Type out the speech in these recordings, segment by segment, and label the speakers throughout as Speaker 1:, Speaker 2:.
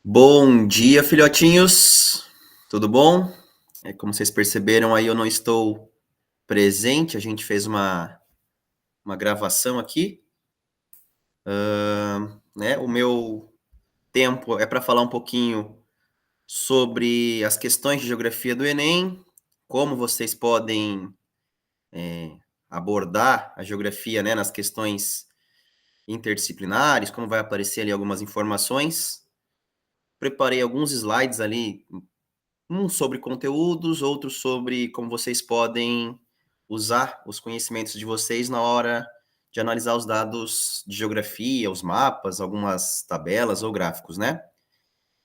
Speaker 1: Bom dia, filhotinhos. Tudo bom? Como vocês perceberam aí, eu não estou presente. A gente fez uma gravação aqui, né? O meu tempo é para falar um pouquinho sobre as questões de geografia do Enem, como vocês podem abordar a geografia, né, nas questões interdisciplinares, como vai aparecer ali algumas informações. Preparei alguns slides ali, um sobre conteúdos, outro sobre como vocês podem usar os conhecimentos de vocês na hora de analisar os dados de geografia, os mapas, algumas tabelas ou gráficos, né?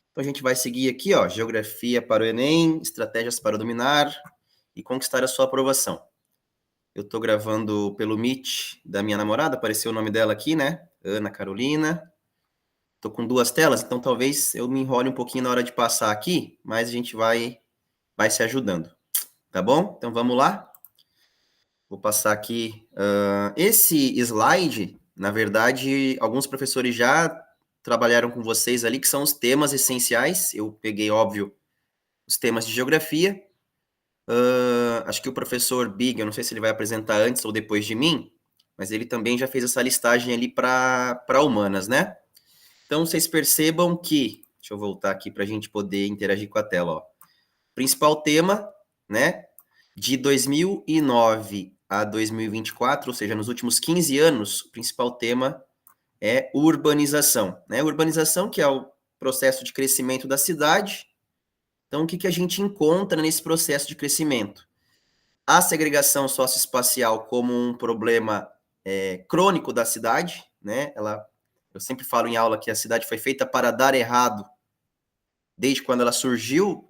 Speaker 1: Então a gente vai seguir aqui, ó, geografia para o Enem, estratégias para dominar e conquistar a sua aprovação. Eu estou gravando pelo Meet da minha namorada, apareceu o nome dela aqui, né? Ana Carolina. Estou com duas telas, então talvez eu me enrole um pouquinho na hora de passar aqui, mas a gente vai se ajudando. Tá bom? Então vamos lá. Vou passar aqui. Esse slide, na verdade, alguns professores já trabalharam com vocês ali, que são os temas essenciais. Eu peguei, óbvio, os temas de geografia. Acho que o professor Big, eu não sei se ele vai apresentar antes ou depois de mim, mas ele também já fez essa listagem ali para humanas, né? Então vocês percebam que, deixa eu voltar aqui para a gente poder interagir com a tela, ó. Principal tema, né? De 2009 a 2024, ou seja, nos últimos 15 anos, o principal tema é urbanização, né? Urbanização, que é o processo de crescimento da cidade. Então, o que a gente encontra nesse processo de crescimento? A segregação socioespacial como um problema crônico da cidade, né? Eu sempre falo em aula que a cidade foi feita para dar errado desde quando ela surgiu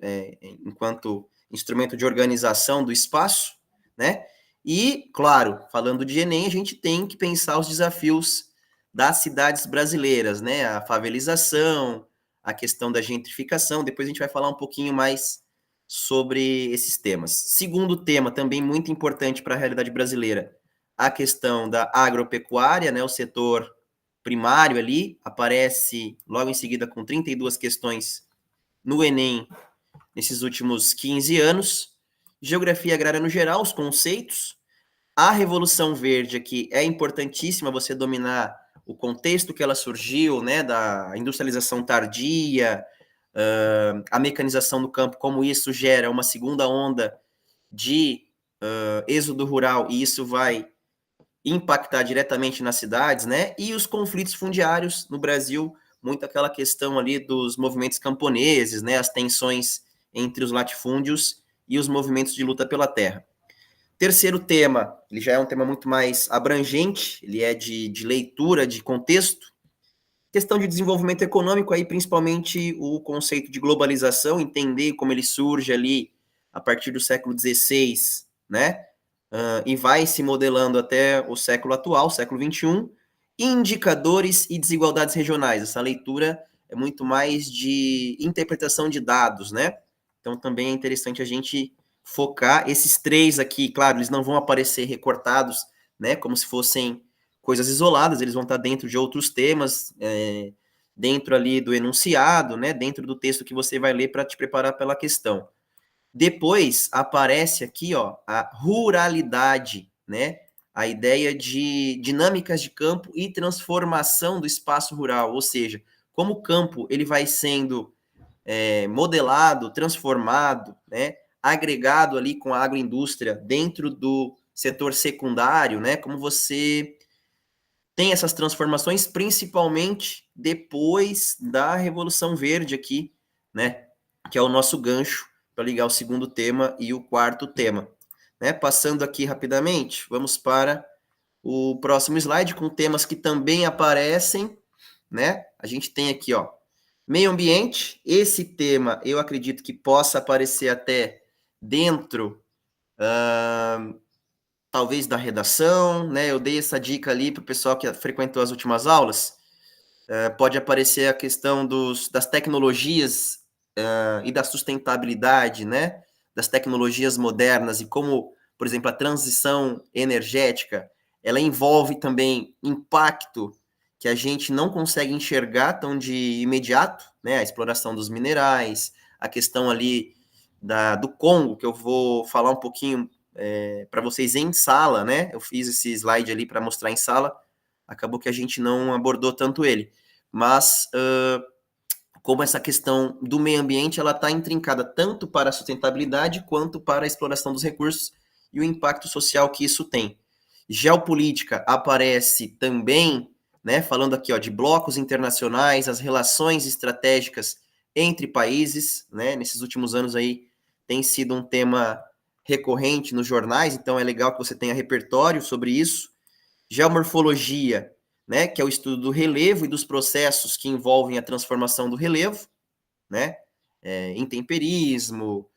Speaker 1: enquanto instrumento de organização do espaço, né? E, claro, falando de Enem, a gente tem que pensar os desafios das cidades brasileiras, né? A favelização, a questão da gentrificação. Depois a gente vai falar um pouquinho mais sobre esses temas. Segundo tema, também muito importante para a realidade brasileira, a questão da agropecuária, né? O setor primário ali aparece logo em seguida com 32 questões no Enem nesses últimos 15 anos. Geografia agrária no geral, os conceitos. A Revolução Verde aqui é importantíssima você dominar o contexto que ela surgiu, né, da industrialização tardia, a mecanização do campo, como isso gera uma segunda onda de êxodo rural, e isso vai impactar diretamente nas cidades, né? E os conflitos fundiários no Brasil, muito aquela questão ali dos movimentos camponeses, né? As tensões entre os latifúndios e os movimentos de luta pela terra. Terceiro tema, ele já é um tema muito mais abrangente, ele é de leitura, de contexto. Questão de desenvolvimento econômico, aí principalmente o conceito de globalização, entender como ele surge ali a partir do século XVI, né? E vai se modelando até o século atual, século XXI. Indicadores e desigualdades regionais. Essa leitura é muito mais de interpretação de dados, né? Então também é interessante a gente focar esses três aqui. Claro, eles não vão aparecer recortados, né? Como se fossem coisas isoladas, eles vão estar dentro de outros temas, dentro ali do enunciado, né? Dentro do texto que você vai ler para te preparar pela questão. Depois aparece aqui, ó, a ruralidade, né? A ideia de dinâmicas de campo e transformação do espaço rural, ou seja, como o campo ele vai sendo modelado, transformado, né? Agregado ali com a agroindústria dentro do setor secundário, né? Como você tem essas transformações, principalmente depois da Revolução Verde aqui, né? Que é o nosso gancho para ligar o segundo tema e o quarto tema. Né? Passando aqui rapidamente, vamos para o próximo slide com temas que também aparecem, né? A gente tem aqui, ó, meio ambiente. Esse tema eu acredito que possa aparecer até dentro talvez da redação, né? Eu dei essa dica ali para o pessoal que frequentou as últimas aulas. Pode aparecer a questão das tecnologias e da sustentabilidade, né? Das tecnologias modernas e como, por exemplo, a transição energética, ela envolve também impacto que a gente não consegue enxergar tão de imediato, né? A exploração dos minerais, a questão ali do Congo, que eu vou falar um pouquinho para vocês em sala, né? Eu fiz esse slide ali para mostrar em sala, acabou que a gente não abordou tanto ele. Mas como essa questão do meio ambiente ela está intrincada tanto para a sustentabilidade quanto para a exploração dos recursos e o impacto social que isso tem. Geopolítica aparece também, né, falando aqui ó, de blocos internacionais, as relações estratégicas entre países, né, nesses últimos anos aí tem sido um tema recorrente nos jornais, então é legal que você tenha repertório sobre isso. Geomorfologia, né, que é o estudo do relevo e dos processos que envolvem a transformação do relevo, né, intemperismo,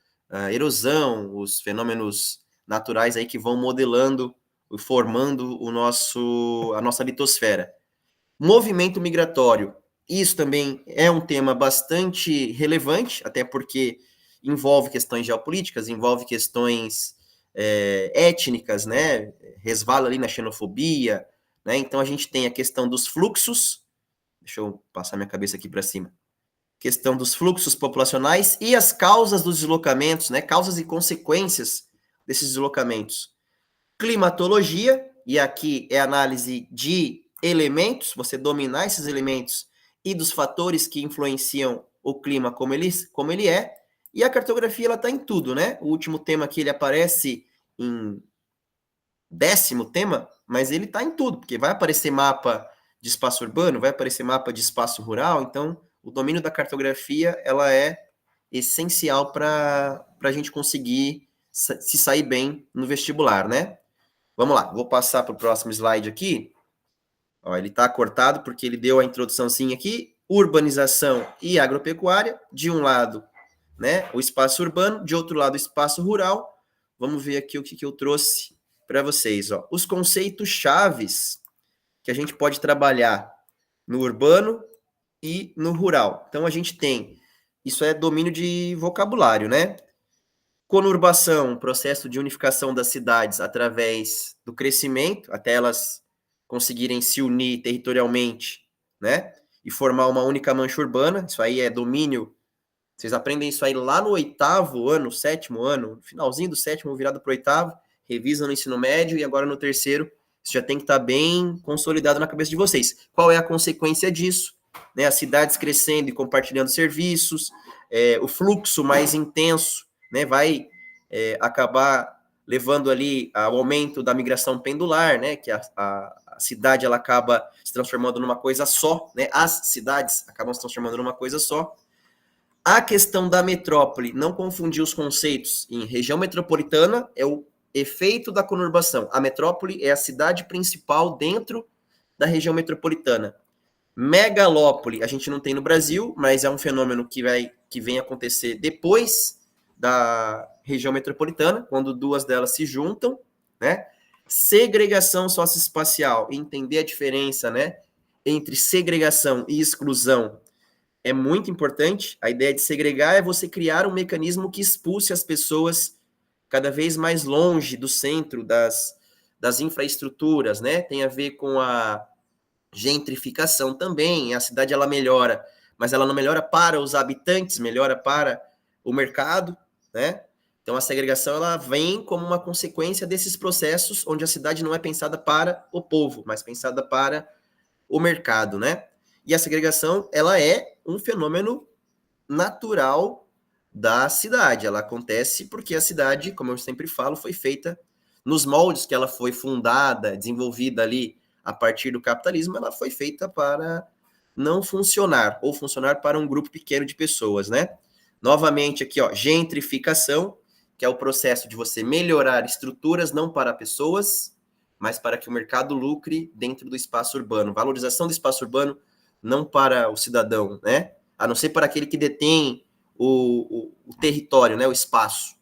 Speaker 1: erosão, os fenômenos naturais aí que vão modelando e formando a nossa litosfera. Movimento migratório, isso também é um tema bastante relevante, até porque envolve questões geopolíticas, envolve questões étnicas, né? Resvala ali na xenofobia, né? Então a gente tem a questão dos fluxos, deixa eu passar minha cabeça aqui para cima, questão dos fluxos populacionais e as causas dos deslocamentos, né? Causas e consequências desses deslocamentos. Climatologia, e aqui é análise de elementos, você dominar esses elementos e dos fatores que influenciam o clima como ele é, e a cartografia ela está em tudo, né? O último tema aqui ele aparece em 10º tema, mas ele está em tudo, porque vai aparecer mapa de espaço urbano, vai aparecer mapa de espaço rural, então o domínio da cartografia ela é essencial para a gente conseguir se sair bem no vestibular, né? Vamos lá, vou passar para o próximo slide aqui. Ó, ele está cortado porque ele deu a introduçãozinha aqui. Urbanização e agropecuária. De um lado, né, o espaço urbano, de outro lado, o espaço rural. Vamos ver aqui o que eu trouxe para vocês. Ó. Os conceitos chaves que a gente pode trabalhar no urbano e no rural. Então, a gente tem, isso é domínio de vocabulário, né? Conurbação, processo de unificação das cidades através do crescimento, até elas conseguirem se unir territorialmente, né? E formar uma única mancha urbana. Isso aí é domínio. Vocês aprendem isso aí lá no 8º ano, 7º ano, finalzinho do 7º, virado para o 8º, revisam no ensino médio e agora no 3º. Isso já tem que estar bem consolidado na cabeça de vocês. Qual é a consequência disso? Né? As cidades crescendo e compartilhando serviços, o fluxo mais intenso, né, vai acabar levando ali ao aumento da migração pendular, né, que a cidade ela acaba se transformando numa coisa só, né, as cidades acabam se transformando numa coisa só. A questão da metrópole, não confundir os conceitos em região metropolitana, é o efeito da conurbação. A metrópole é a cidade principal dentro da região metropolitana. Megalópole, a gente não tem no Brasil, mas é um fenômeno que vem acontecer depois da região metropolitana, quando duas delas se juntam, né? Segregação socioespacial, entender a diferença, né, entre segregação e exclusão é muito importante. A ideia de segregar é você criar um mecanismo que expulse as pessoas cada vez mais longe do centro das infraestruturas, né? Tem a ver com a gentrificação também. A cidade ela melhora, mas ela não melhora para os habitantes, melhora para o mercado, né? Então a segregação ela vem como uma consequência desses processos onde a cidade não é pensada para o povo, mas pensada para o mercado, né? E a segregação ela é um fenômeno natural da cidade. Ela acontece porque a cidade, como eu sempre falo, foi feita nos moldes que ela foi fundada, desenvolvida ali a partir do capitalismo, ela foi feita para não funcionar, ou funcionar para um grupo pequeno de pessoas, né? Novamente aqui, ó, gentrificação, que é o processo de você melhorar estruturas não para pessoas, mas para que o mercado lucre dentro do espaço urbano. Valorização do espaço urbano não para o cidadão, né? A não ser para aquele que detém o território, né? O espaço.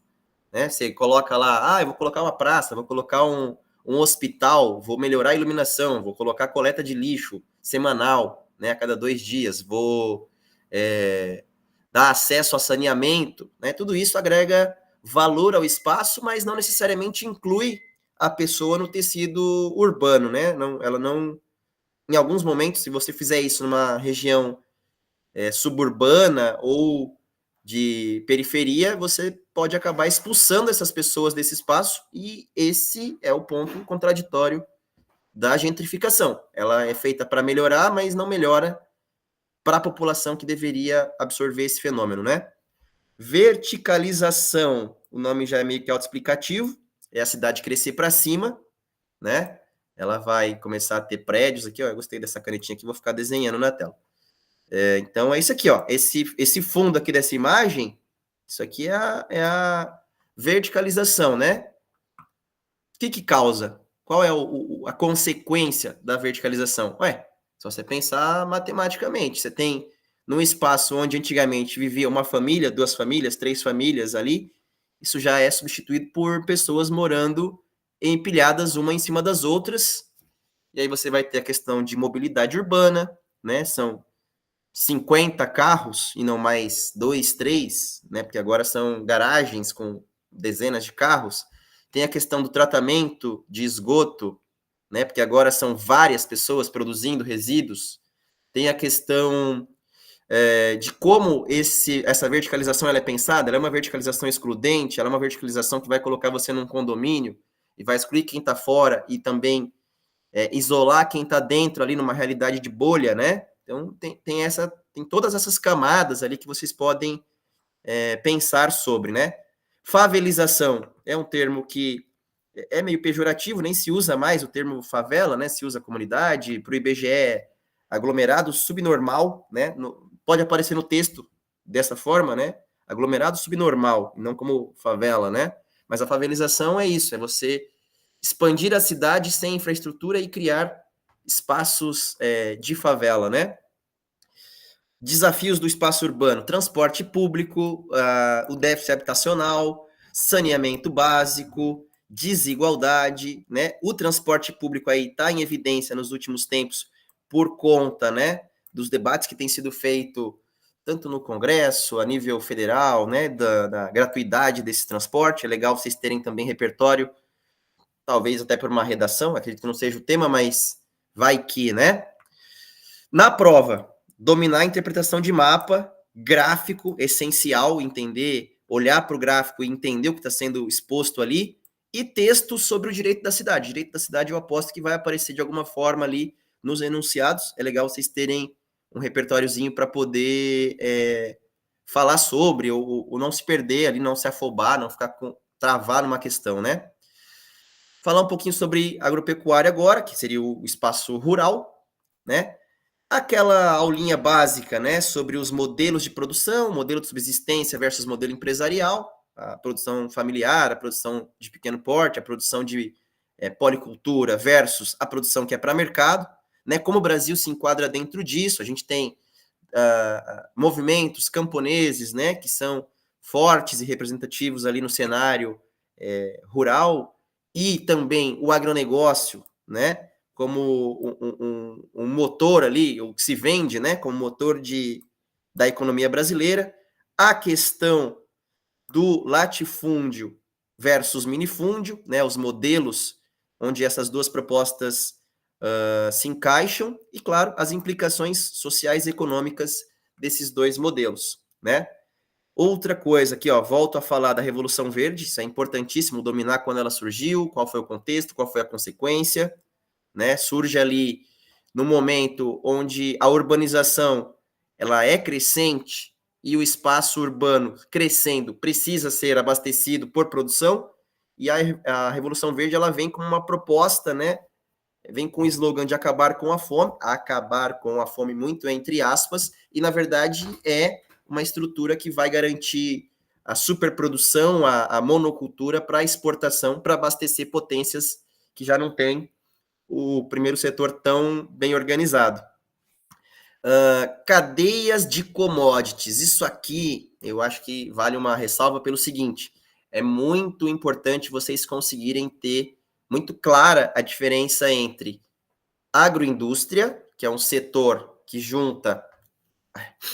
Speaker 1: Né? Você coloca lá, eu vou colocar uma praça, vou colocar um hospital, vou melhorar a iluminação, vou colocar coleta de lixo semanal, né? A cada 2 dias, vou dar acesso a saneamento, né? Tudo isso agrega valor ao espaço, mas não necessariamente inclui a pessoa no tecido urbano, né? Não, ela não em alguns momentos, se você fizer isso numa região suburbana ou de periferia, você pode acabar expulsando essas pessoas desse espaço, e esse é o ponto contraditório da gentrificação. Ela é feita para melhorar, mas não melhora para a população que deveria absorver esse fenômeno, né? Verticalização, o nome já é meio que autoexplicativo, é a cidade crescer para cima, né? Ela vai começar a ter prédios aqui, ó, eu gostei dessa canetinha aqui, vou ficar desenhando na tela. Então é isso aqui, ó, esse fundo aqui dessa imagem, isso aqui é a verticalização, né? O que causa? Qual é a consequência da verticalização? Ué, só você pensar matematicamente. Você tem, num espaço onde antigamente vivia uma família, 2 famílias, 3 famílias ali, isso já é substituído por pessoas morando empilhadas uma em cima das outras. E aí você vai ter a questão de mobilidade urbana, né? São 50 carros e não mais 2, 3, né? Porque agora são garagens com dezenas de carros. Tem a questão do tratamento de esgoto, né? Porque agora são várias pessoas produzindo resíduos. Tem a questão de como essa verticalização ela é pensada. Ela é uma verticalização excludente, ela é uma verticalização que vai colocar você num condomínio e vai excluir quem está fora e também isolar quem está dentro ali numa realidade de bolha, né? Então tem todas essas camadas ali que vocês podem pensar sobre, né? Favelização é um termo que é meio pejorativo, nem se usa mais o termo favela, né? Se usa comunidade, para o IBGE, aglomerado subnormal, né? Pode aparecer no texto dessa forma, né? Aglomerado subnormal, não como favela, né? Mas a favelização é isso, é você expandir a cidade sem infraestrutura e criar espaços de favela, né? Desafios do espaço urbano: transporte público, o déficit habitacional, saneamento básico, desigualdade, né? O transporte público aí está em evidência nos últimos tempos por conta, né, dos debates que têm sido feitos tanto no Congresso, a nível federal, né, da gratuidade desse transporte. É legal vocês terem também repertório, talvez até por uma redação, acredito que não seja o tema, mas vai que, né? Na prova, dominar a interpretação de mapa, gráfico, essencial, entender, olhar para o gráfico e entender o que está sendo exposto ali, e texto sobre o direito da cidade. O direito da cidade eu aposto que vai aparecer de alguma forma ali nos enunciados. É legal vocês terem um repertóriozinho para poder falar sobre, ou não se perder ali, não se afobar, não ficar travar numa questão, né? Falar um pouquinho sobre agropecuária agora, que seria o espaço rural, né? Aquela aulinha básica, né, sobre os modelos de produção, modelo de subsistência versus modelo empresarial, a produção familiar, a produção de pequeno porte, a produção de policultura versus a produção que é para mercado, né? Como o Brasil se enquadra dentro disso? A gente tem movimentos camponeses, né, que são fortes e representativos ali no cenário rural, e também o agronegócio, né, como um motor ali, o que se vende, né, como motor da economia brasileira. A questão do latifúndio versus minifúndio, né, os modelos onde essas duas propostas se encaixam, e, claro, as implicações sociais e econômicas desses dois modelos, né? Outra coisa aqui, ó, volto a falar da Revolução Verde, isso é importantíssimo, dominar quando ela surgiu, qual foi o contexto, qual foi a consequência, né? Surge ali no momento onde a urbanização ela é crescente e o espaço urbano crescendo precisa ser abastecido por produção, e a Revolução Verde ela vem com uma proposta, né? Vem com o slogan de acabar com a fome muito entre aspas, e na verdade é uma estrutura que vai garantir a superprodução, a monocultura para exportação, para abastecer potências que já não têm o primeiro setor tão bem organizado. Cadeias de commodities. Isso aqui eu acho que vale uma ressalva pelo seguinte: é muito importante vocês conseguirem ter muito clara a diferença entre agroindústria, que é um setor que junta.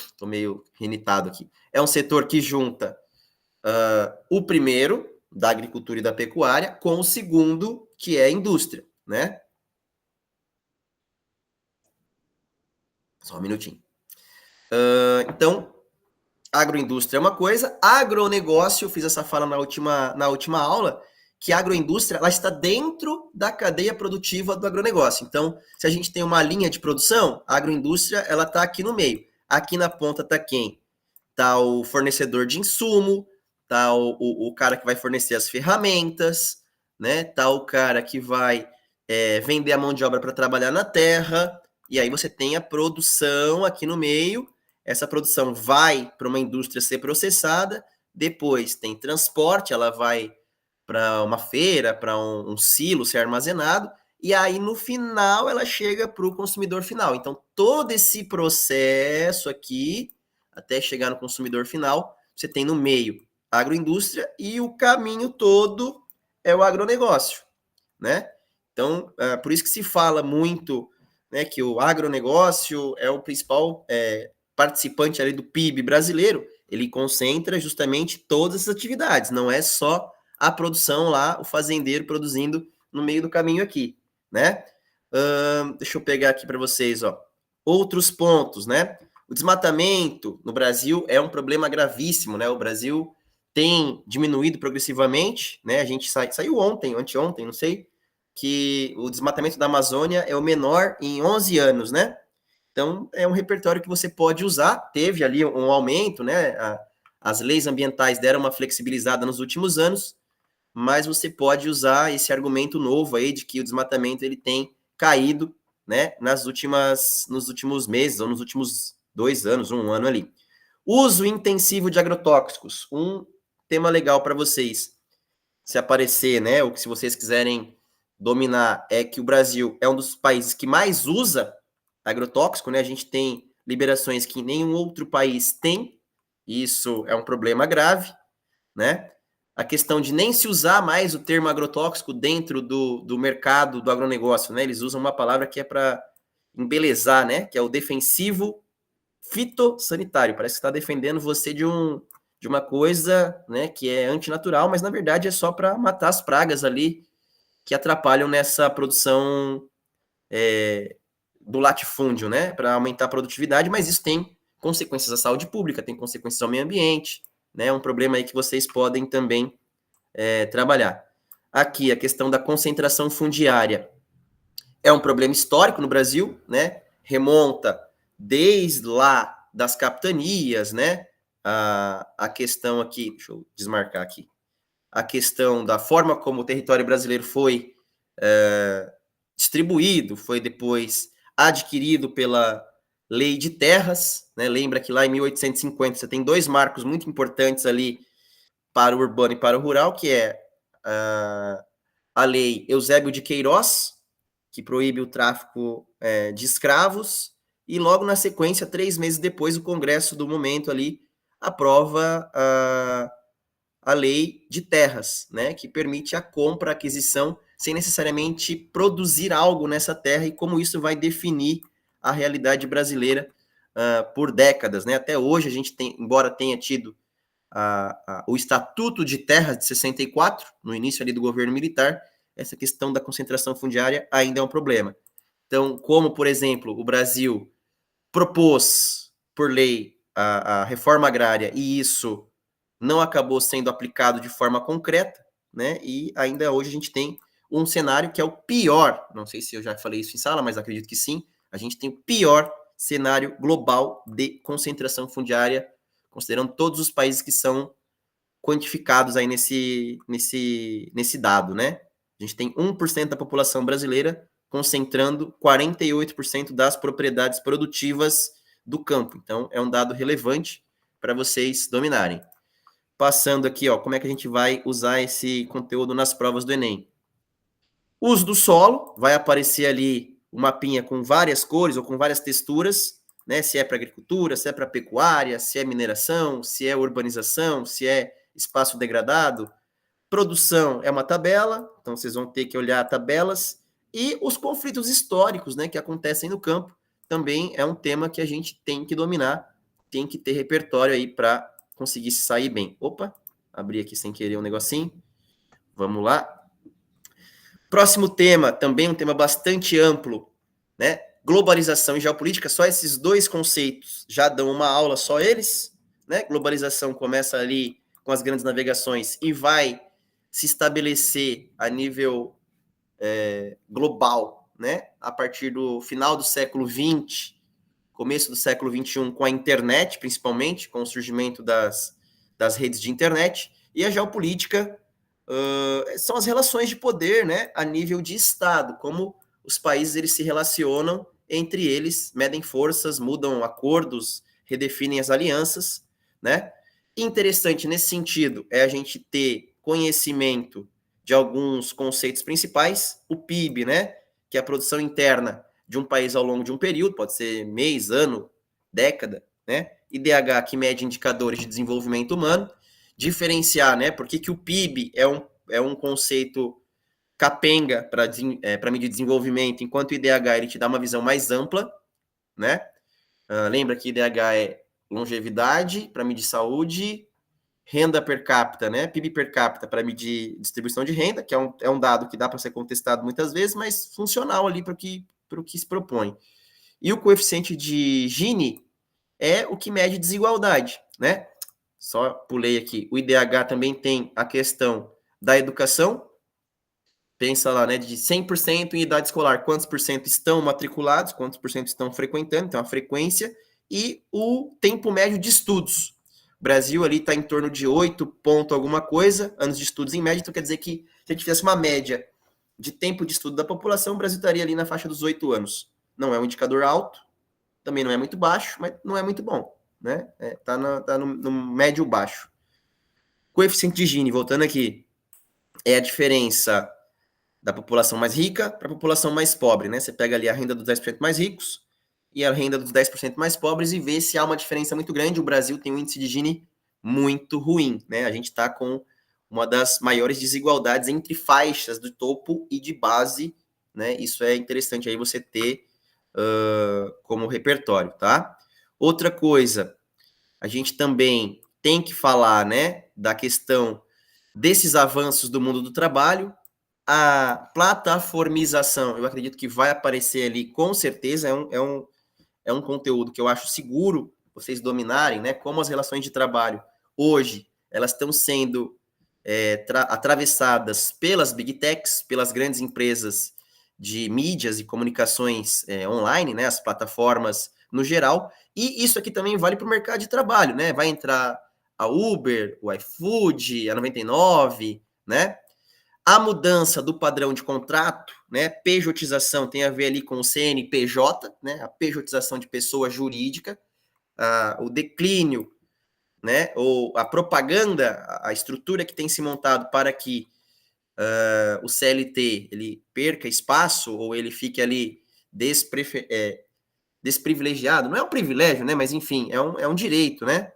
Speaker 1: Estou meio rinitado aqui. É um setor que junta o primeiro, da agricultura e da pecuária, com o segundo, que é a indústria, né? Só um minutinho. Então, agroindústria é uma coisa, agronegócio, eu fiz essa fala na última aula, que a agroindústria ela está dentro da cadeia produtiva do agronegócio. Então, se a gente tem uma linha de produção, a agroindústria ela está aqui no meio. Aqui na ponta está quem? Está o fornecedor de insumo, está o cara que vai fornecer as ferramentas, né? Está o cara que vai vender a mão de obra para trabalhar na terra, e aí você tem a produção aqui no meio. Essa produção vai para uma indústria ser processada, depois tem transporte, ela vai para uma feira, para um silo ser armazenado, e aí no final ela chega para o consumidor final. Então todo esse processo aqui, até chegar no consumidor final, você tem no meio a agroindústria e o caminho todo é o agronegócio, né? Então, por isso que se fala muito, né, que o agronegócio é o principal participante ali do PIB brasileiro, ele concentra justamente todas as atividades, não é só a produção lá, o fazendeiro produzindo no meio do caminho aqui, né? Deixa eu pegar aqui para vocês, ó. Outros pontos, né? O desmatamento no Brasil é um problema gravíssimo, né? O Brasil tem diminuído progressivamente, né? A gente saiu ontem, anteontem, não sei, que o desmatamento da Amazônia é o menor em 11 anos, né? Então, é um repertório que você pode usar. Teve ali um aumento, né? As leis ambientais deram uma flexibilizada nos últimos anos, mas você pode usar esse argumento novo aí de que o desmatamento ele tem caído, né? Nos últimos meses, ou nos últimos 2 anos, um ano ali. Uso intensivo de agrotóxicos. Um tema legal para vocês, se aparecer, né? Ou que se vocês quiserem dominar, é que o Brasil é um dos países que mais usa agrotóxico, né? A gente tem liberações que nenhum outro país tem. Isso é um problema grave, né? A questão de nem se usar mais o termo agrotóxico dentro do mercado do agronegócio, né? Eles usam uma palavra que é para embelezar, né? Que é o defensivo fitossanitário. Parece que está defendendo você de uma coisa, né, que é antinatural, mas na verdade é só para matar as pragas ali que atrapalham nessa produção do latifúndio, né, para aumentar a produtividade, mas isso tem consequências à saúde pública, tem consequências ao meio ambiente, né, é um problema aí que vocês podem também trabalhar. Aqui, a questão da concentração fundiária é um problema histórico no Brasil, né, remonta desde lá das capitanias, né, a questão aqui, deixa eu desmarcar aqui, a questão da forma como o território brasileiro foi distribuído, foi depois adquirido pela Lei de Terras, né? Lembra que lá em 1850 você tem 2 marcos muito importantes ali para o urbano e para o rural, que é a Lei Eusébio de Queiroz, que proíbe o tráfico de escravos, e logo na sequência, 3 meses depois, o Congresso do momento ali aprova a lei de terras, né, que permite a compra, a aquisição, sem necessariamente produzir algo nessa terra, e como isso vai definir a realidade brasileira por décadas, né? Até hoje a gente tem, embora tenha tido o Estatuto de Terras de 64, no início ali do governo militar, essa questão da concentração fundiária ainda é um problema. Então, como, por exemplo, o Brasil propôs por lei a reforma agrária e isso não acabou sendo aplicado de forma concreta, né? E ainda hoje a gente tem um cenário que é o pior, não sei se eu já falei isso em sala, mas acredito que sim, a gente tem o pior cenário global de concentração fundiária, considerando todos os países que são quantificados aí nesse dado, né? A gente tem 1% da população brasileira concentrando 48% das propriedades produtivas do campo. Então, é um dado relevante para vocês dominarem. Passando aqui, ó, como é que a gente vai usar esse conteúdo nas provas do Enem. Uso do solo, vai aparecer ali um mapinha com várias cores ou com várias texturas, né? Se é para agricultura, se é para pecuária, se é mineração, se é urbanização, se é espaço degradado. Produção é uma tabela, então vocês vão ter que olhar tabelas. E os conflitos históricos, né, que acontecem no campo, também é um tema que a gente tem que dominar, tem que ter repertório aí para conseguir se sair bem. Opa, abri aqui sem querer um negocinho. Vamos lá. Próximo tema, também um tema bastante amplo, né? Globalização e geopolítica, só esses dois conceitos já dão uma aula só eles, né? Globalização começa ali com as grandes navegações e vai se estabelecer a nível global, né? A partir do final do século XX, começo do século XXI, com a internet, principalmente, com o surgimento das redes de internet, e a geopolítica são as relações de poder, né, a nível de Estado, como os países eles se relacionam entre eles, medem forças, mudam acordos, redefinem as alianças, né? Interessante nesse sentido é a gente ter conhecimento de alguns conceitos principais, o PIB, né, que é a produção interna de um país ao longo de um período, pode ser mês, ano, década, né? IDH, que mede indicadores de desenvolvimento humano, diferenciar, né? Por que o PIB é um conceito capenga para medir desenvolvimento, enquanto o IDH ele te dá uma visão mais ampla, né? Lembra que IDH é longevidade para medir saúde, renda per capita, né? PIB per capita para medir distribuição de renda, que é um dado que dá para ser contestado muitas vezes, mas funcional ali para o que se propõe. E o coeficiente de Gini é o que mede desigualdade, né? Só pulei aqui. O IDH também tem a questão da educação. Pensa lá, né, de 100% em idade escolar, quantos por cento estão matriculados, quantos por cento estão frequentando, então a frequência, e o tempo médio de estudos. O Brasil ali está em torno de 8 ponto alguma coisa, anos de estudos em média, então quer dizer que se a gente fizesse uma média de tempo de estudo da população, o Brasil estaria ali na faixa dos 8 anos. Não é um indicador alto, também não é muito baixo, mas não é muito bom, né? Tá no médio baixo. Coeficiente de Gini, voltando aqui, é a diferença da população mais rica para a população mais pobre, né? Você pega ali a renda dos 10% mais ricos e a renda dos 10% mais pobres e vê se há uma diferença muito grande. O Brasil tem um índice de Gini muito ruim, né? A gente está com uma das maiores desigualdades entre faixas do topo e de base, né? Isso é interessante aí você ter como repertório, tá? Outra coisa, a gente também tem que falar, né, da questão desses avanços do mundo do trabalho. A plataformização, eu acredito que vai aparecer ali com certeza, é um conteúdo que eu acho seguro vocês dominarem, né? Como as relações de trabalho hoje, elas estão sendo atravessadas pelas big techs, pelas grandes empresas de mídias e comunicações online, né? As plataformas no geral, e isso aqui também vale para o mercado de trabalho, né? Vai entrar a Uber, o iFood, a 99, né? A mudança do padrão de contrato, né, pejotização tem a ver ali com o CNPJ, né, a pejotização de pessoa jurídica, o declínio, né, ou a propaganda, a estrutura que tem se montado para que o CLT ele perca espaço ou ele fique ali desprivilegiado. Não é um privilégio, né, mas enfim, é um direito, né?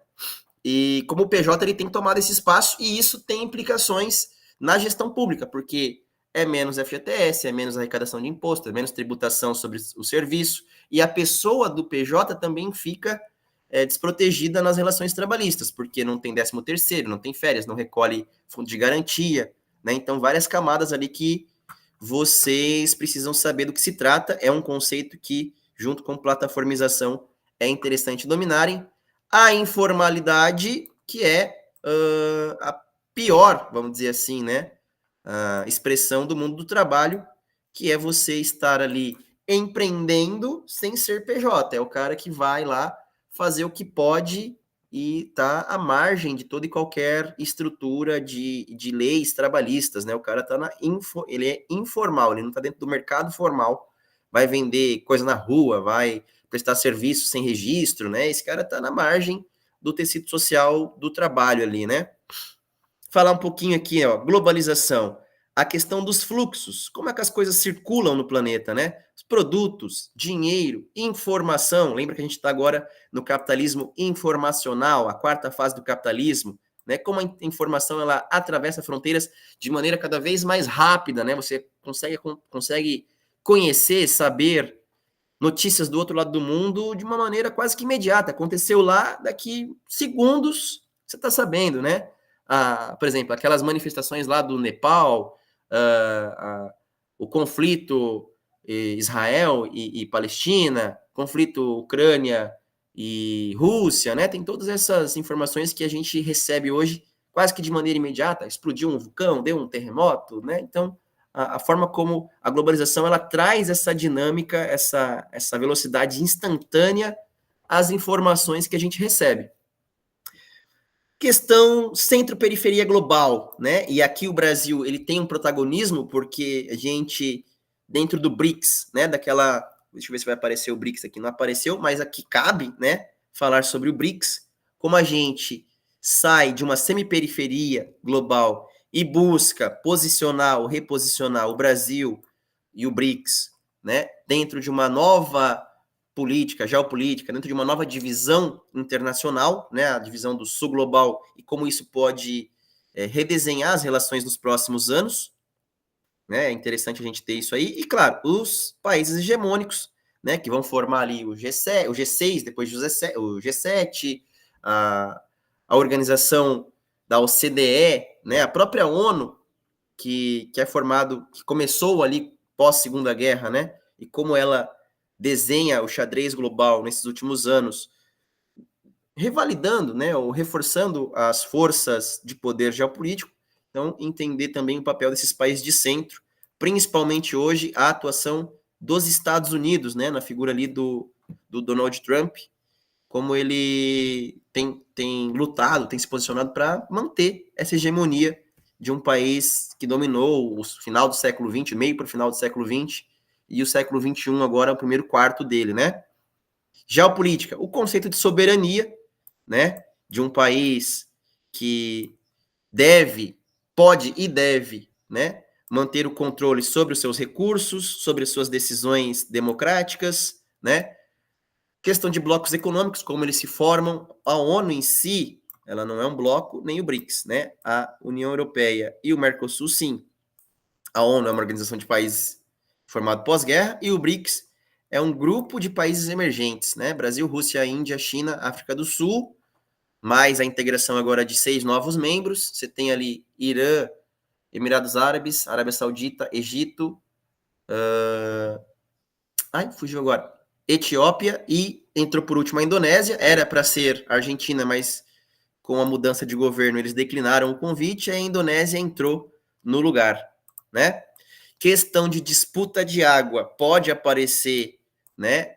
Speaker 1: E como o PJ ele tem tomado esse espaço e isso tem implicações na gestão pública, porque é menos FGTS, é menos arrecadação de imposto, é menos tributação sobre o serviço, e a pessoa do PJ também fica desprotegida nas relações trabalhistas, porque não tem 13º, não tem férias, não recolhe fundo de garantia, né? Então, várias camadas ali que vocês precisam saber do que se trata, é um conceito que, junto com plataformização, é interessante dominarem. A informalidade, que é a pior, vamos dizer assim, né? A expressão do mundo do trabalho, que é você estar ali empreendendo sem ser PJ. É o cara que vai lá fazer o que pode e tá à margem de toda e qualquer estrutura de leis trabalhistas, né? O cara tá ele é informal, ele não tá dentro do mercado formal, vai vender coisa na rua, vai prestar serviço sem registro, né? Esse cara tá na margem do tecido social do trabalho ali, né? Falar um pouquinho aqui, ó, globalização, a questão dos fluxos, como é que as coisas circulam no planeta, né? Os produtos, dinheiro, informação. Lembra que a gente está agora no capitalismo informacional, a quarta fase do capitalismo, né? Como a informação ela atravessa fronteiras de maneira cada vez mais rápida, né? Você consegue conhecer, saber notícias do outro lado do mundo de uma maneira quase que imediata. Aconteceu lá, daqui segundos você está sabendo, né? Por exemplo, aquelas manifestações lá do Nepal, o conflito Israel e Palestina, conflito Ucrânia e Rússia, né? Tem todas essas informações que a gente recebe hoje quase que de maneira imediata. Explodiu um vulcão, deu um terremoto, né? Então, a forma como a globalização ela traz essa dinâmica, essa velocidade instantânea às informações que a gente recebe. Questão centro-periferia global, né? E aqui o Brasil ele tem um protagonismo porque a gente, dentro do BRICS, né? Deixa eu ver se vai aparecer o BRICS aqui, não apareceu, mas aqui cabe, né? Falar sobre o BRICS, como a gente sai de uma semi-periferia global e busca posicionar ou reposicionar o Brasil e o BRICS, né? Dentro de uma nova política, geopolítica, dentro de uma nova divisão internacional, né, a divisão do Sul Global, e como isso pode redesenhar as relações nos próximos anos, né, é interessante a gente ter isso aí, e claro, os países hegemônicos, né, que vão formar ali o G6, depois o G7, a organização da OCDE, né, a própria ONU, que começou ali pós Segunda Guerra, né, e como ela desenha o xadrez global nesses últimos anos, revalidando, né, ou reforçando as forças de poder geopolítico. Então, entender também o papel desses países de centro, principalmente hoje a atuação dos Estados Unidos, né, na figura ali do Donald Trump, como ele tem lutado, tem se posicionado para manter essa hegemonia de um país que dominou o final do século XX, meio para o final do século XX, e o século XXI agora é o primeiro quarto dele, né? Geopolítica, o conceito de soberania, né? De um país que pode e deve, né? Manter o controle sobre os seus recursos, sobre as suas decisões democráticas, né? Questão de blocos econômicos, como eles se formam. A ONU em si, ela não é um bloco, nem o BRICS, né? A União Europeia e o Mercosul, sim. A ONU é uma organização de países formado pós-guerra e o BRICS é um grupo de países emergentes, né? Brasil, Rússia, Índia, China, África do Sul, mais a integração agora de 6 novos membros. Você tem ali Irã, Emirados Árabes, Arábia Saudita, Egito, fugiu agora. Etiópia e entrou por último a Indonésia. Era para ser Argentina, mas com a mudança de governo eles declinaram o convite e a Indonésia entrou no lugar, né? Questão de disputa de água pode aparecer, né,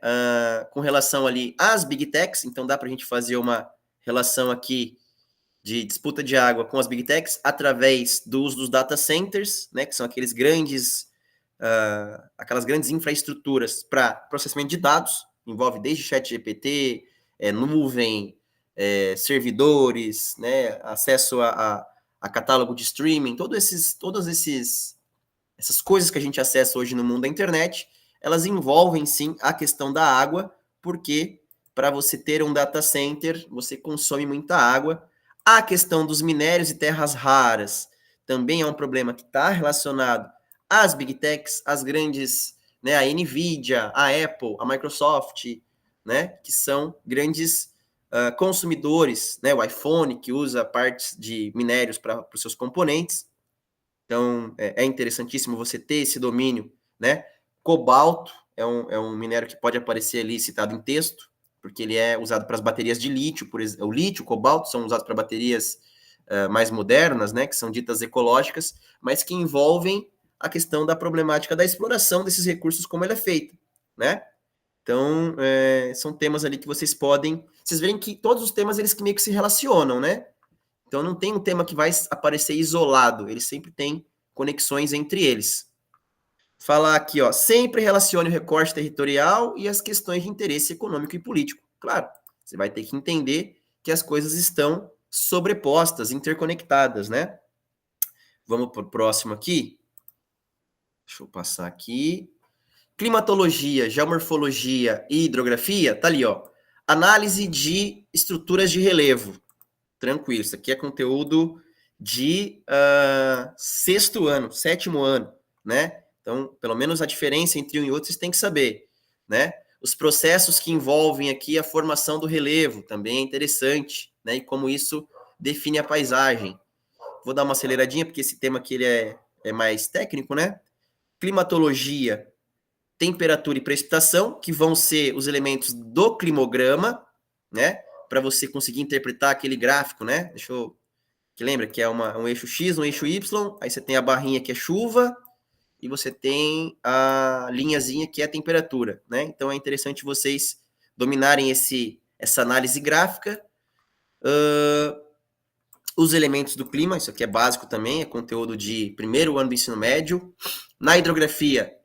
Speaker 1: com relação ali às Big Techs, então dá para a gente fazer uma relação aqui de disputa de água com as Big Techs através do uso dos data centers, né, que são aquelas grandes infraestruturas para processamento de dados, envolve desde chat GPT, nuvem, servidores, né, acesso a catálogo de streaming, essas coisas que a gente acessa hoje no mundo da internet, elas envolvem sim a questão da água, porque para você ter um data center, você consome muita água. A questão dos minérios e terras raras também é um problema que está relacionado às big techs, às grandes, né, a Nvidia, a Apple, a Microsoft, né, que são grandes consumidores, né, o iPhone, que usa partes de minérios para os seus componentes. Então, é interessantíssimo você ter esse domínio, né? Cobalto é um minério que pode aparecer ali citado em texto, porque ele é usado para as baterias de lítio, por exemplo. O lítio, o cobalto são usados para baterias mais modernas, né? Que são ditas ecológicas, mas que envolvem a questão da problemática da exploração desses recursos, como ele é feito, né? Então, são temas ali que vocês podem... Vocês verem que todos os temas, eles meio que se relacionam, né? Então, não tem um tema que vai aparecer isolado, eles sempre têm conexões entre eles. Falar aqui, ó, sempre relacione o recorte territorial e as questões de interesse econômico e político. Claro, você vai ter que entender que as coisas estão sobrepostas, interconectadas, né? Vamos para o próximo aqui. Deixa eu passar aqui. Climatologia, geomorfologia e hidrografia, tá ali, ó. Análise de estruturas de relevo. Tranquilo, isso aqui é conteúdo de sexto ano, sétimo ano, né? Então, pelo menos a diferença entre um e outro vocês têm que saber, né? Os processos que envolvem aqui a formação do relevo também é interessante, né? E como isso define a paisagem. Vou dar uma aceleradinha, porque esse tema aqui ele é mais técnico, né? Climatologia temperatura e precipitação, que vão ser os elementos do climograma, né? Para você conseguir interpretar aquele gráfico, né? Que lembra que é um eixo X, um eixo Y, aí você tem a barrinha que é chuva, e você tem a linhazinha que é a temperatura, né? Então é interessante vocês dominarem essa análise gráfica. Os elementos do clima, isso aqui é básico também, é conteúdo de primeiro ano do ensino médio. Na hidrografia,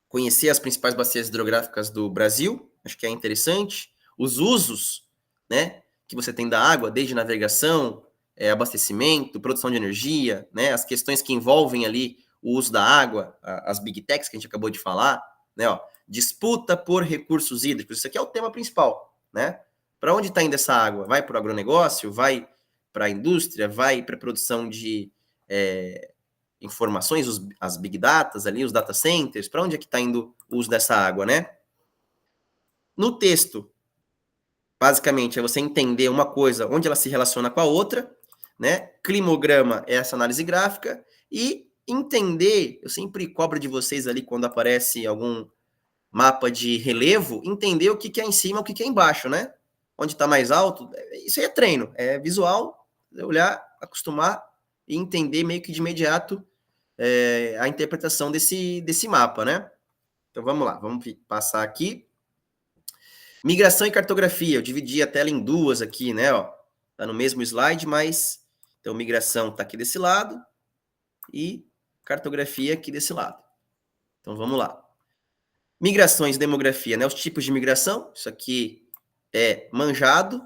Speaker 1: conhecer as principais bacias hidrográficas do Brasil, acho que é interessante. Os usos, né, que você tem da água, desde navegação, abastecimento, produção de energia, né, as questões que envolvem ali o uso da água, as big techs que a gente acabou de falar, né, ó, disputa por recursos hídricos, isso aqui é o tema principal, né? Para onde está indo essa água? Vai para o agronegócio? Vai para a indústria? Vai para a produção de informações, as big datas ali, os data centers? Para onde é que está indo o uso dessa água, né? No texto, basicamente, é você entender uma coisa, onde ela se relaciona com a outra, né? Climograma é essa análise gráfica, e entender, eu sempre cobro de vocês ali quando aparece algum mapa de relevo, entender o que é em cima, o que é embaixo, né? Onde está mais alto, isso aí é treino, é visual, olhar, acostumar e entender meio que de imediato a interpretação desse mapa, né? Então vamos lá, vamos passar aqui. Migração e cartografia, eu dividi a tela em duas aqui, né? Ó, tá no mesmo slide, mas então migração tá aqui desse lado e cartografia aqui desse lado. Então vamos lá. Migrações, demografia, né? Os tipos de migração, isso aqui é manjado,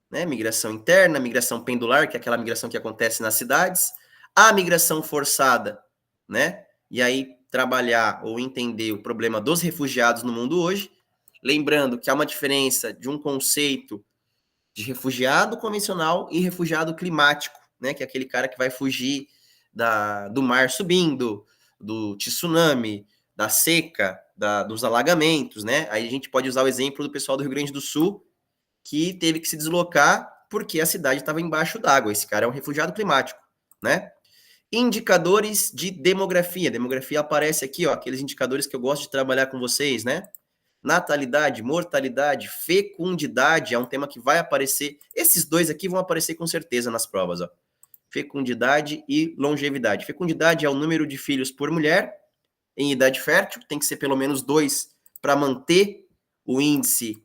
Speaker 1: né? Migração interna, migração pendular, que é aquela migração que acontece nas cidades, a migração forçada, né? E aí trabalhar ou entender o problema dos refugiados no mundo hoje, lembrando que há uma diferença de um conceito de refugiado convencional e refugiado climático, né? Que é aquele cara que vai fugir do mar subindo, do tsunami, da seca, dos alagamentos, né? Aí a gente pode usar o exemplo do pessoal do Rio Grande do Sul, que teve que se deslocar porque a cidade estava embaixo d'água. Esse cara é um refugiado climático, né? Indicadores de demografia. Demografia aparece aqui, ó, aqueles indicadores que eu gosto de trabalhar com vocês, né? Natalidade, mortalidade, fecundidade é um tema que vai aparecer. Esses dois aqui vão aparecer com certeza nas provas, ó. Fecundidade e longevidade. Fecundidade é o número de filhos por mulher em idade fértil, tem que ser pelo menos 2 para manter o índice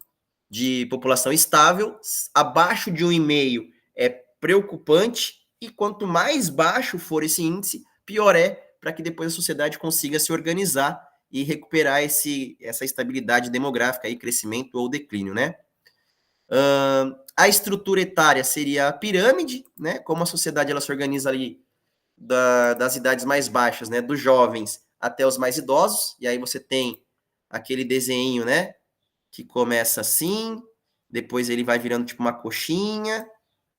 Speaker 1: de população estável. Abaixo de 1,5 é preocupante, e quanto mais baixo for esse índice, pior é, para que depois a sociedade consiga se organizar e recuperar essa estabilidade demográfica, aí, crescimento ou declínio, né? A estrutura etária seria a pirâmide, né? Como a sociedade ela se organiza ali das idades mais baixas, né? Dos jovens até os mais idosos, e aí você tem aquele desenho, né? Que começa assim, depois ele vai virando tipo uma coxinha,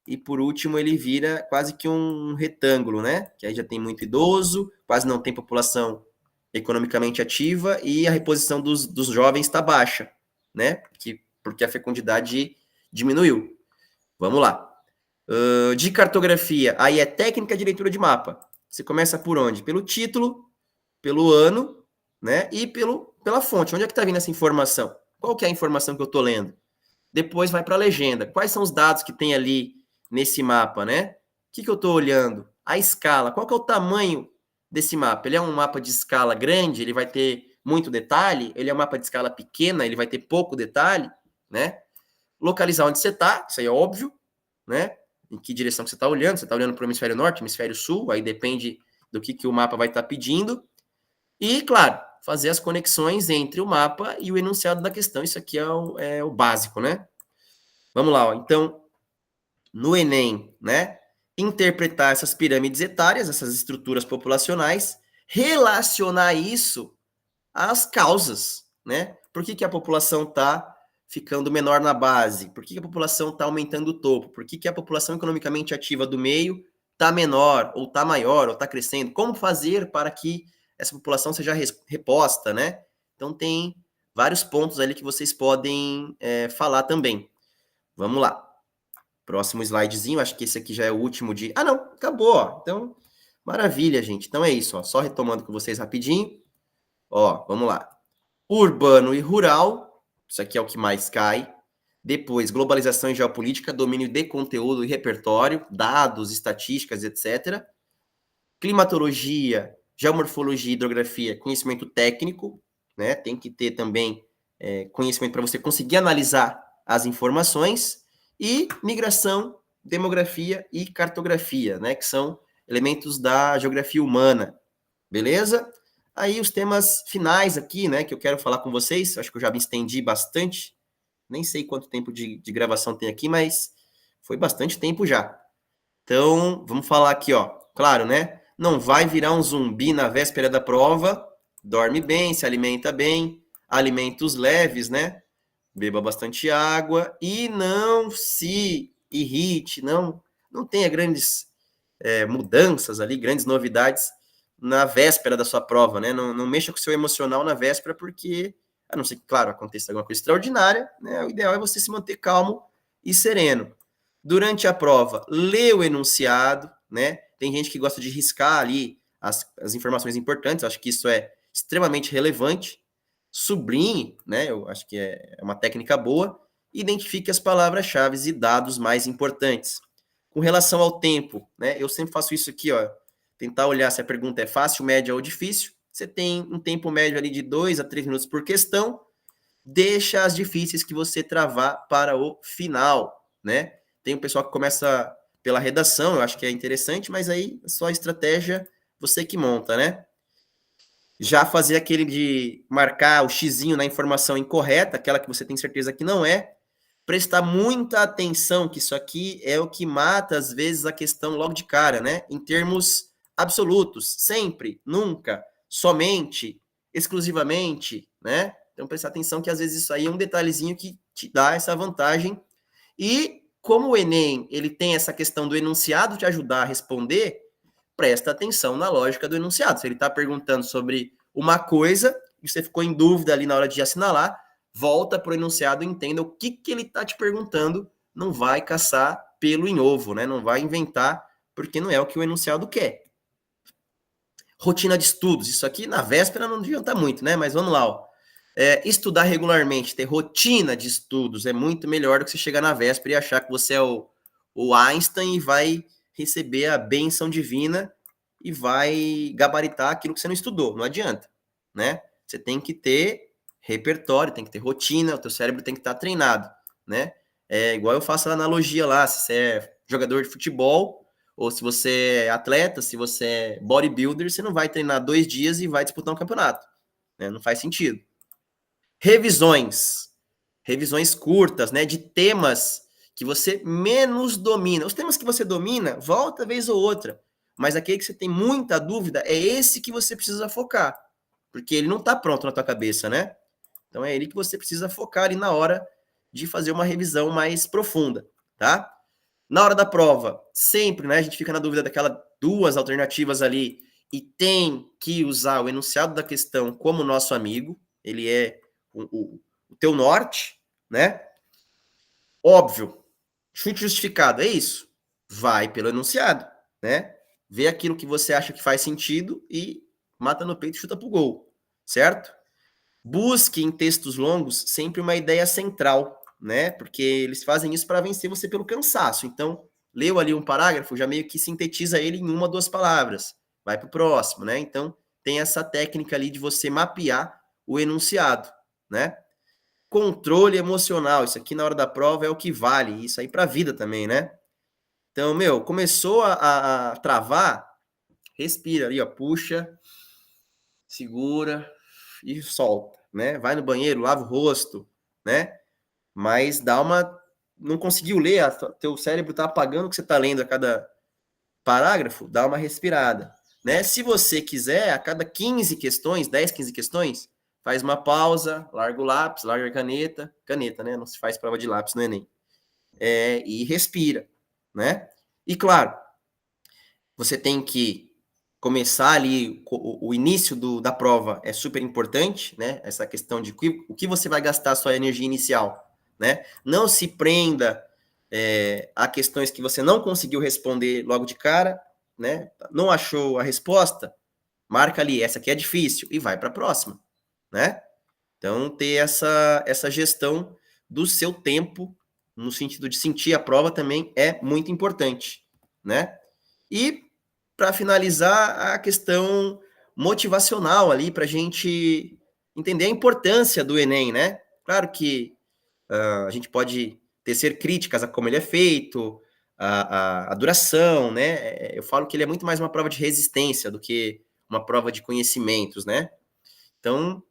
Speaker 1: e por último ele vira quase que um retângulo, né? Que aí já tem muito idoso, quase não tem população economicamente ativa, e a reposição dos jovens está baixa, né? Porque a fecundidade diminuiu. Vamos lá. De cartografia, aí é técnica de leitura de mapa. Você começa por onde? Pelo título, pelo ano, né? E pela fonte. Onde é que está vindo essa informação? Qual que é a informação que eu estou lendo? Depois vai para a legenda. Quais são os dados que tem ali nesse mapa, né? O que eu estou olhando? A escala. Qual que é o tamanho desse mapa? Ele é um mapa de escala grande, ele vai ter muito detalhe? Ele é um mapa de escala pequena, ele vai ter pouco detalhe, né? Localizar onde você está, isso aí é óbvio, né? Em que direção que você está olhando? Você está olhando para o hemisfério norte, hemisfério sul, aí depende do que o mapa vai estar pedindo. E, claro, fazer as conexões entre o mapa e o enunciado da questão. Isso aqui é o básico, né? Vamos lá, ó. Então, no Enem, né? Interpretar essas pirâmides etárias, essas estruturas populacionais, relacionar isso às causas, né? Por que a população está ficando menor na base? Por que a população está aumentando o topo? Por que a população economicamente ativa do meio está menor, ou está maior, ou está crescendo? Como fazer para que essa população seja reposta, né? Então tem vários pontos ali que vocês podem falar também. Vamos lá. Próximo slidezinho, acho que esse aqui já é o último de... Ah, não, acabou, ó. Então, maravilha, gente. Então é isso, ó. Só retomando com vocês rapidinho. Ó, vamos lá. Urbano e rural, isso aqui é o que mais cai. Depois, globalização e geopolítica, domínio de conteúdo e repertório, dados, estatísticas, etc. Climatologia, geomorfologia, hidrografia, conhecimento técnico, né? Tem que ter também conhecimento para você conseguir analisar as informações. E migração, demografia e cartografia, né? Que são elementos da geografia humana, beleza? Aí os temas finais aqui, né? Que eu quero falar com vocês, acho que eu já me estendi bastante, nem sei quanto tempo de gravação tem aqui, mas foi bastante tempo já. Então, vamos falar aqui, ó. Claro, né? Não vai virar um zumbi na véspera da prova. Dorme bem, se alimenta bem, alimentos leves, né? Beba bastante água e não se irrite, não tenha grandes mudanças ali, grandes novidades na véspera da sua prova, né? Não mexa com o seu emocional na véspera, porque, a não ser que, claro, aconteça alguma coisa extraordinária, né? O ideal é você se manter calmo e sereno. Durante a prova, lê o enunciado, né? Tem gente que gosta de riscar ali as informações importantes, acho que isso é extremamente relevante. Sublinhe, né? Eu acho que é uma técnica boa. Identifique as palavras-chave e dados mais importantes. Com relação ao tempo, né? Eu sempre faço isso aqui, ó. Tentar olhar se a pergunta é fácil, média ou difícil. Você tem um tempo médio ali de 2 a 3 minutos por questão. Deixa as difíceis que você travar para o final, né? Tem um pessoal que começa pela redação, eu acho que é interessante, mas aí só a estratégia você que monta, né? Já fazer aquele de marcar o xizinho na informação incorreta, aquela que você tem certeza que não é, prestar muita atenção, que isso aqui é o que mata, às vezes, a questão logo de cara, né? Em termos absolutos, sempre, nunca, somente, exclusivamente, né? Então, prestar atenção que, às vezes, isso aí é um detalhezinho que te dá essa vantagem. E, como o Enem, ele tem essa questão do enunciado te ajudar a responder, presta atenção na lógica do enunciado. Se ele está perguntando sobre uma coisa e você ficou em dúvida ali na hora de assinalar, volta para o enunciado e entenda o que ele está te perguntando. Não vai caçar pelo em ovo, né? Não vai inventar, porque não é o que o enunciado quer. Rotina de estudos. Isso aqui na véspera não adianta muito, né? Mas vamos lá. Ó. Estudar regularmente, ter rotina de estudos é muito melhor do que você chegar na véspera e achar que você é o Einstein e vai receber a bênção divina e vai gabaritar aquilo que você não estudou. Não adianta, né? Você tem que ter repertório, tem que ter rotina, o teu cérebro tem que estar treinado, né? É igual eu faço a analogia lá, se você é jogador de futebol ou se você é atleta, se você é bodybuilder, você não vai treinar 2 dias e vai disputar um campeonato, né? Não faz sentido. Revisões. Revisões curtas, né? De temas que você menos domina. Os temas que você domina, volta vez ou outra. Mas aquele que você tem muita dúvida, é esse que você precisa focar. Porque ele não está pronto na tua cabeça, né? Então é ele que você precisa focar ali na hora de fazer uma revisão mais profunda, tá? Na hora da prova, sempre, né? A gente fica na dúvida daquelas 2 alternativas ali e tem que usar o enunciado da questão como nosso amigo. Ele é o teu norte, né? Óbvio, chute justificado, é isso. Vai pelo enunciado, né? Vê aquilo que você acha que faz sentido e mata no peito e chuta pro gol, certo? Busque em textos longos sempre uma ideia central, né? Porque eles fazem isso para vencer você pelo cansaço. Então, leu ali um parágrafo, já meio que sintetiza ele em 1 ou 2 palavras. Vai para o próximo, né? Então, tem essa técnica ali de você mapear o enunciado, né? Controle emocional, isso aqui na hora da prova é o que vale, isso aí para a vida também, né? Então, meu, começou a travar, respira ali, ó, puxa, segura e solta, né? Vai no banheiro, lava o rosto, né? Mas dá uma. Não conseguiu ler, teu cérebro tá apagando o que você tá lendo a cada parágrafo, dá uma respirada, né? Se você quiser, a cada 15 questões, 10, 15 questões, faz uma pausa, larga o lápis, larga a caneta, né? Não se faz prova de lápis no Enem. E respira, né? E claro, você tem que começar ali, o início da prova é super importante, né? Essa questão de o que você vai gastar a sua energia inicial, né? Não se prenda a questões que você não conseguiu responder logo de cara, né? Não achou a resposta, marca ali, essa aqui é difícil, e vai para a próxima, né? Então, ter essa gestão do seu tempo, no sentido de sentir a prova, também é muito importante, né? E, para finalizar, a questão motivacional ali, para a gente entender a importância do Enem, né? Claro que a gente pode tecer críticas a como ele é feito, a duração, né? Eu falo que ele é muito mais uma prova de resistência do que uma prova de conhecimentos, né? Então,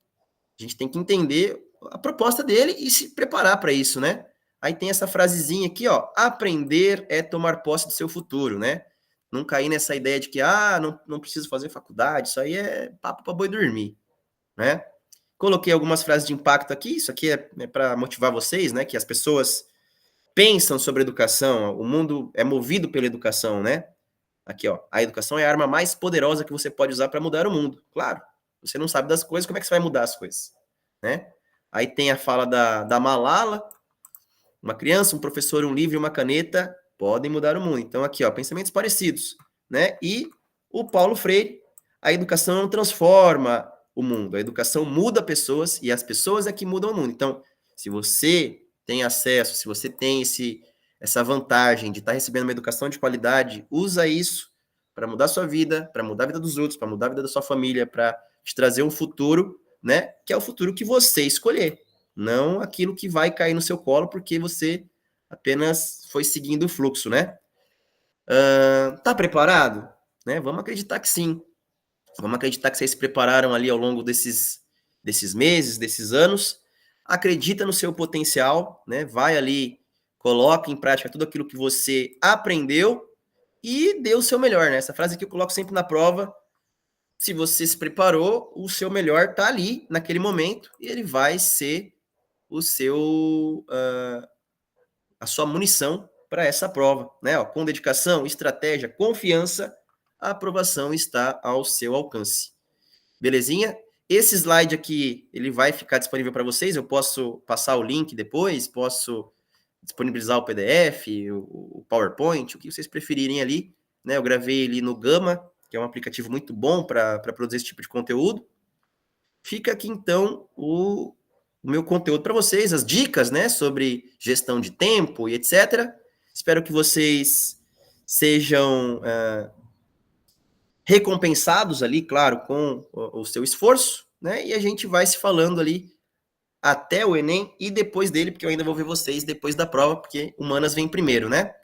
Speaker 1: a gente tem que entender a proposta dele e se preparar para isso, né? Aí tem essa frasezinha aqui, ó: aprender é tomar posse do seu futuro, né? Não cair nessa ideia de que, não preciso fazer faculdade, isso aí é papo para boi dormir, né? Coloquei algumas frases de impacto aqui, isso aqui é para motivar vocês, né? Que as pessoas pensam sobre educação, o mundo é movido pela educação, né? Aqui, ó: a educação é a arma mais poderosa que você pode usar para mudar o mundo. Claro, você não sabe das coisas, como é que você vai mudar as coisas, né? Aí tem a fala da Malala: uma criança, um professor, um livro e uma caneta podem mudar o mundo. Então, aqui, ó, pensamentos parecidos, né? E o Paulo Freire: a educação não transforma o mundo, a educação muda pessoas e as pessoas é que mudam o mundo. Então, se você tem acesso, se você tem essa vantagem de estar recebendo uma educação de qualidade, usa isso para mudar a sua vida, para mudar a vida dos outros, para mudar a vida da sua família, para te trazer um futuro, né? Que é o futuro que você escolher, não aquilo que vai cair no seu colo porque você apenas foi seguindo o fluxo, né? Tá preparado? Né? Vamos acreditar que sim. Vamos acreditar que vocês se prepararam ali ao longo desses meses, desses anos. Acredita no seu potencial, né? Vai ali, coloca em prática tudo aquilo que você aprendeu e dê o seu melhor, né? Essa frase aqui eu coloco sempre na prova. Se você se preparou, o seu melhor tá ali naquele momento e ele vai ser o seu a sua munição para essa prova, né? Ó, com dedicação, estratégia, confiança, a aprovação está ao seu alcance. Belezinha? Esse slide aqui, ele vai ficar disponível para vocês. Eu posso passar o link depois, posso disponibilizar o PDF, o PowerPoint, o que vocês preferirem ali, né? Eu gravei ele no Gama, que é um aplicativo muito bom para produzir esse tipo de conteúdo. Fica aqui então o meu conteúdo para vocês, as dicas, né, sobre gestão de tempo e etc. Espero que vocês sejam recompensados ali, claro, com o seu esforço, né? E a gente vai se falando ali até o Enem e depois dele, porque eu ainda vou ver vocês depois da prova, porque humanas vem primeiro, né?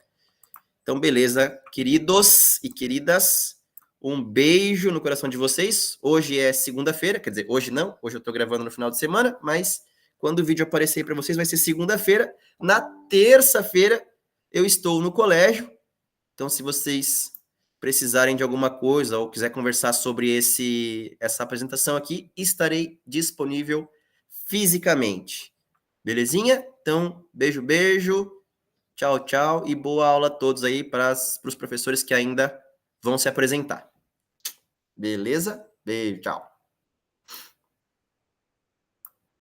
Speaker 1: Então, beleza, queridos e queridas, um beijo no coração de vocês. Hoje é segunda-feira, quer dizer, hoje não, hoje eu tô gravando no final de semana, mas quando o vídeo aparecer aí para vocês vai ser segunda-feira. Na terça-feira eu estou no colégio, então se vocês precisarem de alguma coisa ou quiser conversar sobre essa apresentação aqui, estarei disponível fisicamente. Belezinha? Então, beijo, beijo. Tchau, tchau e boa aula a todos aí para os professores que ainda vão se apresentar. Beleza? Beijo, tchau.